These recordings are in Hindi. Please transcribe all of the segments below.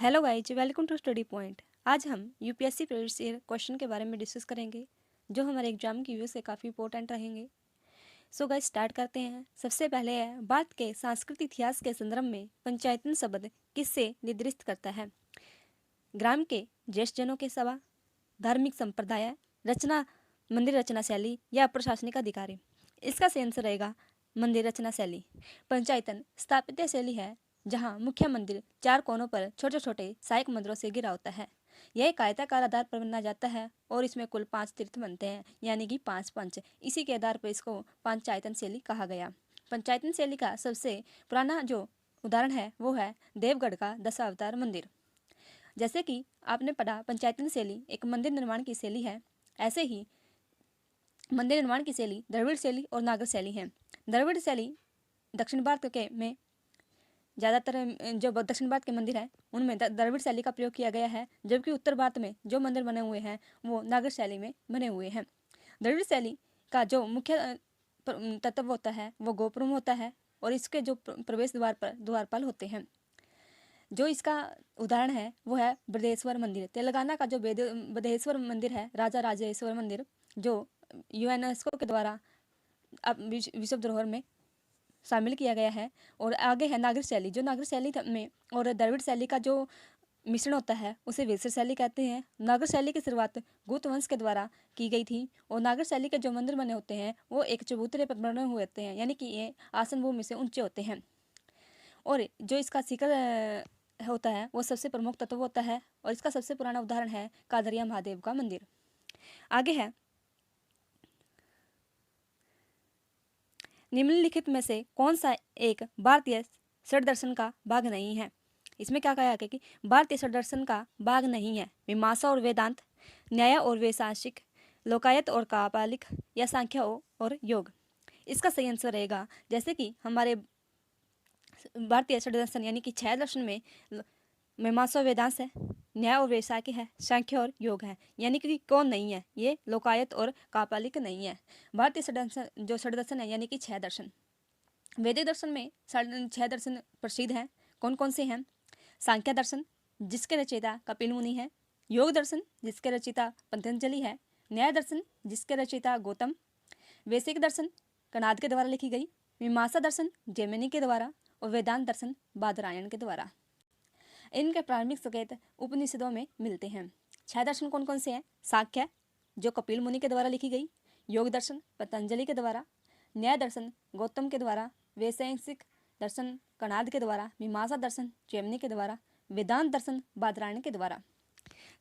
Hello guys, welcome to study point. आज हम यूपीएससी प्रीवियस ईयर क्वेश्चन के बारे में डिस्कस करेंगे जो हमारे एग्जाम की व्यू से काफ़ी इंपॉर्टेंट रहेंगे। सो गाइज स्टार्ट करते हैं। सबसे पहले है, भारत के सांस्कृतिक इतिहास के संदर्भ में पंचायतन शब्द किससे निर्दिष्ट करता है? ग्राम के ज्येष्ठ जनों के सभा, धार्मिक संप्रदाय, रचना मंदिर रचना शैली या प्रशासनिक अधिकारी। इसका सही आंसर रहेगा मंदिर रचना शैली। पंचायतन स्थापत्य शैली है जहां मुख्य मंदिर चार कोनों पर छोटे छोटे सहायक मंदिरों से घिरा होता है। यह एक आयताकार आधार पर बना जाता है और इसमें कुल 5 तीर्थ बनते हैं, यानी कि 5 पंच। इसी के आधार पर इसको पंचायतन शैली कहा गया। पंचायतन शैली का सबसे पुराना जो उदाहरण है वो है देवगढ़ का दशावतार मंदिर। जैसे कि आपने पढ़ा, पंचायतन शैली एक मंदिर निर्माण की शैली है। ऐसे ही मंदिर निर्माण की शैली द्रविड़ शैली और नागर शैली है। द्रविड़ शैली दक्षिण भारत के में ज़्यादातर जो दक्षिण भारत के मंदिर हैं उनमें द्रविड़ शैली का प्रयोग किया गया है, जबकि उत्तर भारत में जो मंदिर बने हुए हैं वो नागर शैली में बने हुए हैं। द्रविड़ शैली का जो मुख्य तत्व होता है वो गोपुरम होता है और इसके जो प्रवेश द्वार पर द्वारपाल होते हैं। जो इसका उदाहरण है वो है बृहदेश्वर मंदिर। तेलंगाना का जो बृहदेश्वर मंदिर है, राजा राजेश्वर मंदिर, जो यूनेस्को के द्वारा अब विश्व धरोहर में शामिल किया गया है। और आगे है नागर शैली। जो नागर शैली में और द्रविड़ शैली का जो मिश्रण होता है उसे वेसर शैली कहते हैं। नागर शैली की शुरुआत गुप्त वंश के द्वारा की गई थी और नागर शैली के जो मंदिर बने होते हैं वो एक चबूतरे पर बने हुए होते हैं, यानी कि ये आसन भूमि से ऊंचे होते हैं। और जो इसका शिखर होता है वो सबसे प्रमुख तत्व होता है और इसका सबसे पुराना उदाहरण है कादरिया महादेव का मंदिर। आगे है, निम्नलिखित में से कौन सा एक भारतीय षड दर्शन का भाग नहीं है? इसमें क्या कहा गया कि भारतीय षड दर्शन का भाग नहीं है मीमांसा और वेदांत, न्याय और वैशेषिक, लोकायत और कापालिक या सांख्य और योग। इसका सही आंसर रहेगा, जैसे कि हमारे भारतीय षड दर्शन यानी कि 6 दर्शन में मीमांसा वेदांत है, न्याय और वैशेषिक है, सांख्य और योग है, यानी कि कौन नहीं है? ये लोकायत और कापालिक नहीं है। भारतीय षड दर्शन है यानी कि 6 दर्शन। वैदिक दर्शन में 6 दर्शन प्रसिद्ध हैं। कौन कौन से हैं? सांख्य दर्शन जिसके रचयिता कपिल मुनि है, योग दर्शन जिसके रचयिता पतंजलि है, न्याय दर्शन जिसके रचयिता गौतम, वैशेषिक दर्शन कणाद के द्वारा लिखी गई, मीमांसा दर्शन जैमिनी के द्वारा और वेदांत दर्शन बादरायण के द्वारा। इनके प्रारंभिक संकेत उपनिषदों में मिलते हैं। 6 दर्शन कौन कौन से हैं? सांख्य जो कपिल मुनि के द्वारा लिखी गई, योग दर्शन पतंजलि के द्वारा, न्याय दर्शन गौतम के द्वारा, वैशेषिक दर्शन कणाद के द्वारा, मीमांसा दर्शन जैमिनी के द्वारा, वेदांत दर्शन बादरायण के द्वारा।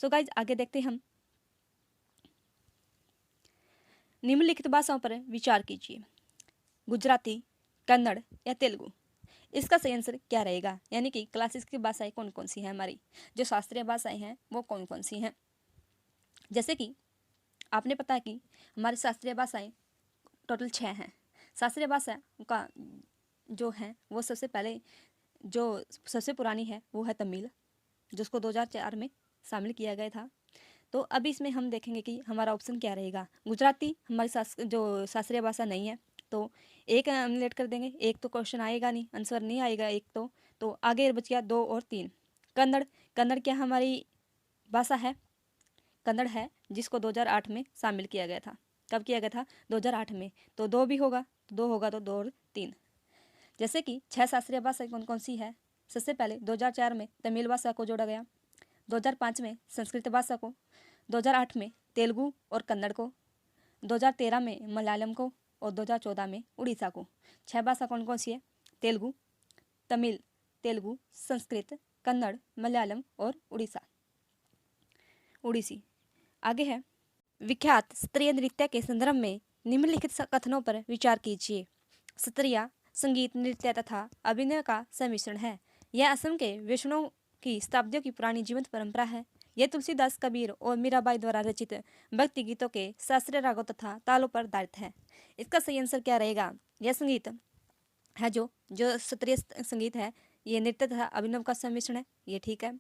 सो गाइज आगे देखते हैं हम। निम्नलिखित भाषाओं पर विचार कीजिए, गुजराती, कन्नड़ या तेलुगु। इसका सही आंसर क्या रहेगा? यानी कि क्लासिक की भाषाएं कौन कौन सी हैं, हमारी जो शास्त्रीय भाषाएं हैं वो कौन कौन सी हैं? जैसे कि आपने पता है कि हमारी शास्त्रीय भाषाएं टोटल 6 हैं। शास्त्रीय भाषा का जो है वो सबसे पुरानी है वो है तमिल, जिसको 2004 में शामिल किया गया था। तो अभी इसमें हम देखेंगे कि हमारा ऑप्शन क्या रहेगा। गुजराती हमारी जो शास्त्रीय भाषा नहीं है, तो एक हम लेट कर देंगे, एक तो क्वेश्चन आएगा नहीं, आंसर नहीं आएगा एक तो आगे बच गया 2 और 3। कन्नड़, कन्नड़ क्या हमारी भाषा है? कन्नड़ है जिसको 2008 में शामिल किया गया था। कब किया गया था? 2008 में। तो 2 भी होगा, तो 2 होगा तो 2 और 3। जैसे कि 6 शास्त्रीय भाषा कौन कौन सी है? सबसे पहले 2004 में तमिल भाषा को जोड़ा गया, 2005 में संस्कृत भाषा को, 2008 में तेलुगु और कन्नड़ को, 2013 में मलयालम को और 2014 में उड़ीसा को। 6 भाषा कौन कौन सी है? तेलुगु, तमिल, तेलुगु, संस्कृत, कन्नड़, मलयालम और उड़ीसी। आगे है, विख्यात शास्त्रीय नृत्य के संदर्भ में निम्नलिखित कथनों पर विचार कीजिए। सत्रिया संगीत, नृत्य तथा अभिनय का सम्मिश्रण है। यह असम के वैष्णव की शताब्दियों की पुरानी जीवंत परंपरा है। यह तुलसीदास, कबीर और मीराबाई द्वारा रचित भक्ति गीतों के शास्त्रीय रागों तथा तालों पर आधारित है। इसका सही आंसर क्या रहेगा? यह संगीत है जो शास्त्रीय संगीत है, ये नृत्य तथा अभिनव का सम्मिश्रण है, ये ठीक है।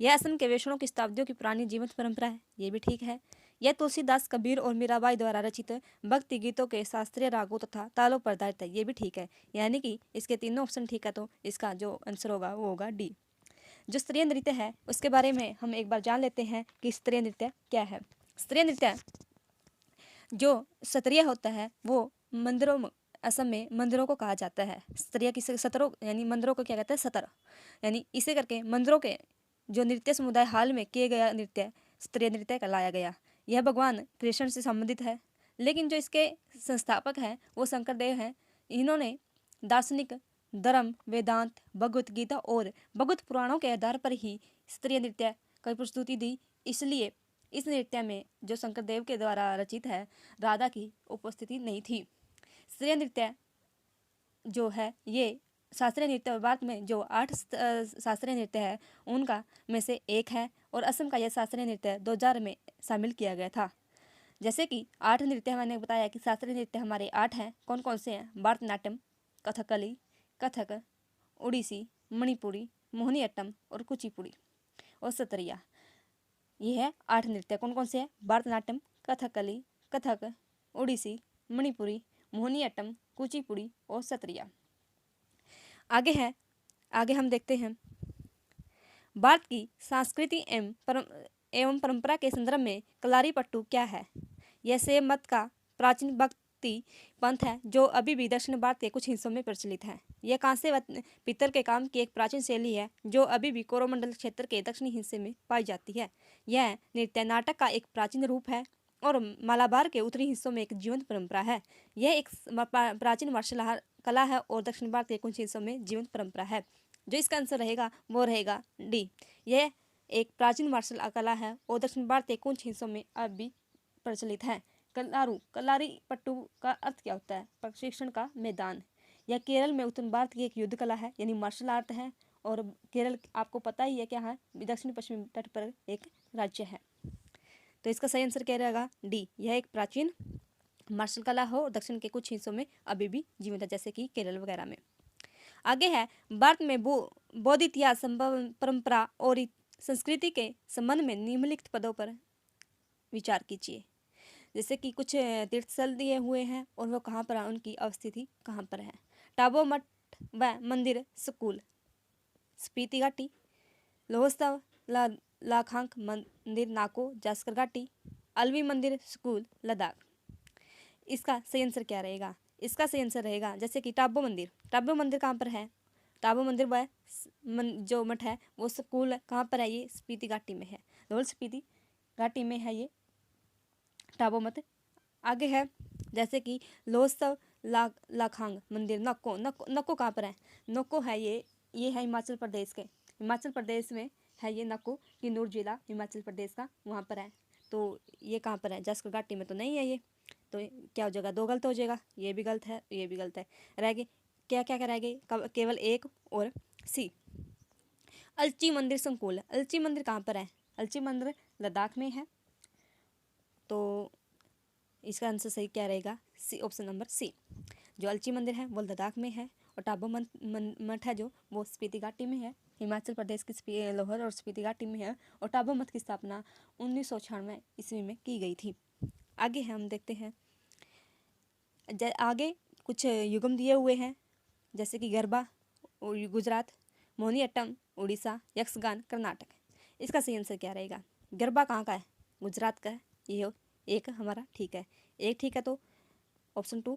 यह असम के वैष्णव की शताब्दियों की पुरानी जीवंत परंपरा है, ये भी ठीक है। यह तुलसीदास, कबीर और मीराबाई द्वारा रचित भक्ति गीतों के शास्त्रीय रागों तथा तालों पर आधारित है, ये भी ठीक है। यानी कि इसके तीनों ऑप्शन ठीक है, तो इसका जो आंसर होगा वो होगा डी। जो स्तरीय नृत्य है उसके बारे में हम एक बार जान लेते हैं कि स्तरीय नृत्य क्या है। स्तरीय नृत्य जो सत्रीय होता है वो मंदिरों असम में मंदिरों को कहा जाता है। स्तरीय किसे सतरों यानी मंदिरों को क्या कहते हैं, सतर, यानी इसे करके मंदिरों के जो नृत्य समुदाय हाल में किए गया नृत्य स्तरीय नृत्य कहलाया गया। यह भगवान कृष्ण से संबंधित है, लेकिन जो इसके संस्थापक हैं वो शंकरदेव हैं। इन्होंने दार्शनिक धर्म, वेदांत, भगवत गीता और भगवत पुराणों के आधार पर ही स्तरीय नृत्य की प्रस्तुति दी। इसलिए इस नृत्य में जो शंकरदेव के द्वारा रचित है राधा की उपस्थिति नहीं थी। स्तरीय नृत्य जो है ये शास्त्रीय नृत्य, भारत में जो 8 शास्त्रीय नृत्य है उनका में से एक है और असम का यह शास्त्रीय नृत्य 2000 में शामिल किया गया था। जैसे कि 8 नृत्य मैंने बताया कि शास्त्रीय नृत्य हमारे 8 हैं। कौन कौन से हैं? भरतनाट्यम, कथकली, कथक, ओडिसी, मणिपुरी, मोहिनीअट्टम और कुचिपुड़ी और सतरिया। ये है 8 नृत्य। कौन कौन से हैं? भरतनाट्यम, कथकली, कथक, ओडिसी, मणिपुरी, मोहिनीअट्टम, कुचिपुड़ी और सतरिया। आगे हम देखते हैं भारत की संस्कृति एवं परंपरा के संदर्भ में कलारी पट्टू क्या है। यह शैव मत का प्राचीन भक्ति पंथ है जो अभी भी दक्षिण भारत के कुछ हिस्सों में प्रचलित है। यह कांस्य व पीतल के काम की एक प्राचीन शैली है जो अभी भी कोरोमंडल क्षेत्र के दक्षिणी हिस्से में पाई जाती है। यह नृत्य नाटक का एक प्राचीन रूप है और मालाबार के उत्तरी हिस्सों में एक जीवंत परंपरा है। यह एक प्राचीन मार्शल कला है और दक्षिण भारत के कुछ हिस्सों में जीवंत परंपरा है। जो इसका आंसर रहेगा वो रहेगा डी। यह एक प्राचीन मार्शल कला है और दक्षिण भारत के कुछ हिस्सों में अब भी प्रचलित है। कलारी पट्टू का अर्थ क्या होता है? प्रशिक्षण का मैदान। यह केरल में उत्तर भारत की एक युद्ध कला है यानी मार्शल आर्ट है और केरल आपको पता ही है क्या है, दक्षिण पश्चिमी तट पर एक राज्य है। तो इसका सही आंसर क्या रहेगा? डी। यह एक प्राचीन मार्शल कला हो और दक्षिण के कुछ हिस्सों में अभी भी जीवित है जैसे कि केरल वगैरह में। आगे है भारत में बौद्ध इतिहास, परंपरा और संस्कृति के संबंध में निम्नलिखित पदों पर विचार कीजिए। जैसे कि कुछ तीर्थ स्थल दिए हुए हैं और वो कहाँ पर है, उनकी अवस्थिति कहाँ पर है। टाबो मठ व मंदिर स्कूल स्पीति घाटी, लोहस्तव लाखांक मंदिर नाको जास्कर घाटी, अलवी मंदिर स्कूल लद्दाख। इसका सही आंसर क्या रहेगा? इसका सही आंसर रहेगा जैसे कि टाबो मंदिर कहाँ पर है? टाबो मंदिर वह जो मठ है वो स्कूल कहाँ पर है? ये स्पीति घाटी में है, लाहौल स्पीति घाटी में है ये टाबो मठ। आगे है जैसे कि लोहस्तव लाखांग मंदिर नक्को कहाँ पर है? नक्को है ये है हिमाचल प्रदेश में है ये नक्को, किन्नौर जिला हिमाचल प्रदेश का वहाँ पर है। तो ये कहाँ पर है? जास्कर घाटी में तो नहीं है ये, तो क्या हो जाएगा? 2 गलत हो जाएगा, ये भी गलत है, ये भी गलत है। रह गए क्या रह गए? केवल एक और सी। अलची मंदिर संकुल, अलची मंदिर कहाँ पर है? अलची मंदिर लद्दाख में है। तो इसका आंसर सही क्या रहेगा? सी, ऑप्शन नंबर सी। जो अलची मंदिर है वो लद्दाख में है और टाबो मठ है जो वो स्पीति घाटी में है, हिमाचल प्रदेश की लाहौल और स्पीति घाटी में है। और टाबो मठ की स्थापना 1996 ईस्वी में की गई थी। आगे हम देखते हैं आगे कुछ युगम दिए हुए हैं जैसे कि गरबा गुजरात, मोहिनीअट्टम उड़ीसा, यक्षगान कर्नाटक। इसका सही आंसर क्या रहेगा? गरबा कहाँ का है? गुजरात का है। ये एक हमारा ठीक है, एक ठीक है तो ऑप्शन 2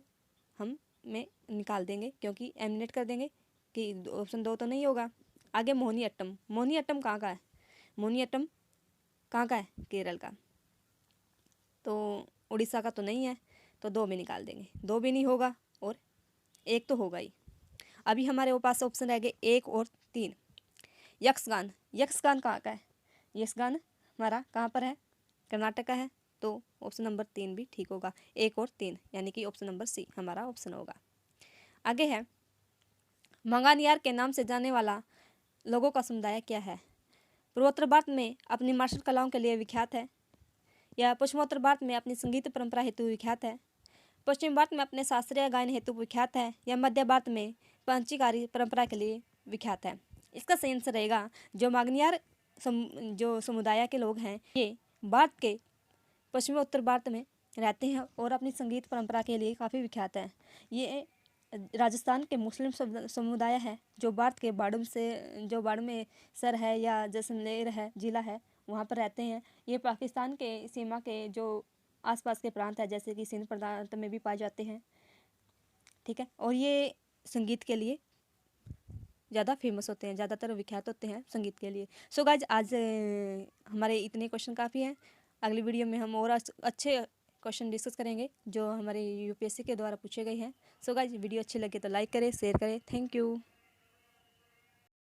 हम में निकाल देंगे क्योंकि एलिमिनेट कर देंगे कि ऑप्शन 2 तो नहीं होगा। आगे मोहिनीअट्टम कहाँ का है? मोहिनीअट्टम कहाँ का है? केरल का। तो उड़ीसा का तो नहीं है तो 2 में निकाल देंगे, 2 भी नहीं होगा और 1 तो होगा ही। अभी हमारे पास ऑप्शन रह गए 1 और 3। यक्षगान कहाँ का है? यक्षगान हमारा कहाँ पर है? कर्नाटक का है। तो ऑप्शन नंबर 3 भी ठीक होगा, 1 और 3 यानी कि ऑप्शन नंबर सी हमारा ऑप्शन होगा। आगे है मंगानियार के नाम से जाने वाला लोगों का समुदाय क्या है? पूर्वोत्तर भारत में अपनी मार्शल कलाओं के लिए विख्यात है, या पश्चिमोत्तर भारत में अपनी संगीत परंपरा हेतु विख्यात है, पश्चिम भारत में अपने शास्त्रीय गायन हेतु विख्यात है, या मध्य भारत में पंचीकारी परंपरा के लिए विख्यात है। इसका सही आंसर रहेगा जो मांगनियार जो समुदाय के लोग हैं ये भारत के पश्चिमी उत्तर भारत में रहते हैं और अपनी संगीत परंपरा के लिए काफ़ी विख्यात हैं। ये राजस्थान के मुस्लिम समुदाय है जो भारत के बाड़मेर सर है या जैसलमेर है ज़िला है, वहाँ पर रहते हैं। ये पाकिस्तान के सीमा के जो आसपास के प्रांत है जैसे कि सिंध प्रांत में भी पाए जाते हैं, ठीक है। और ये संगीत के लिए ज़्यादा फेमस होते हैं, ज़्यादातर विख्यात होते हैं संगीत के लिए। सो गाइज आज हमारे इतने क्वेश्चन काफ़ी हैं। अगली वीडियो में हम और अच्छे क्वेश्चन डिस्कस करेंगे जो हमारे यूपीएससी के द्वारा पूछे गए हैं। सो गाइज वीडियो अच्छी लगे तो लाइक करें, शेयर करें। Thank you.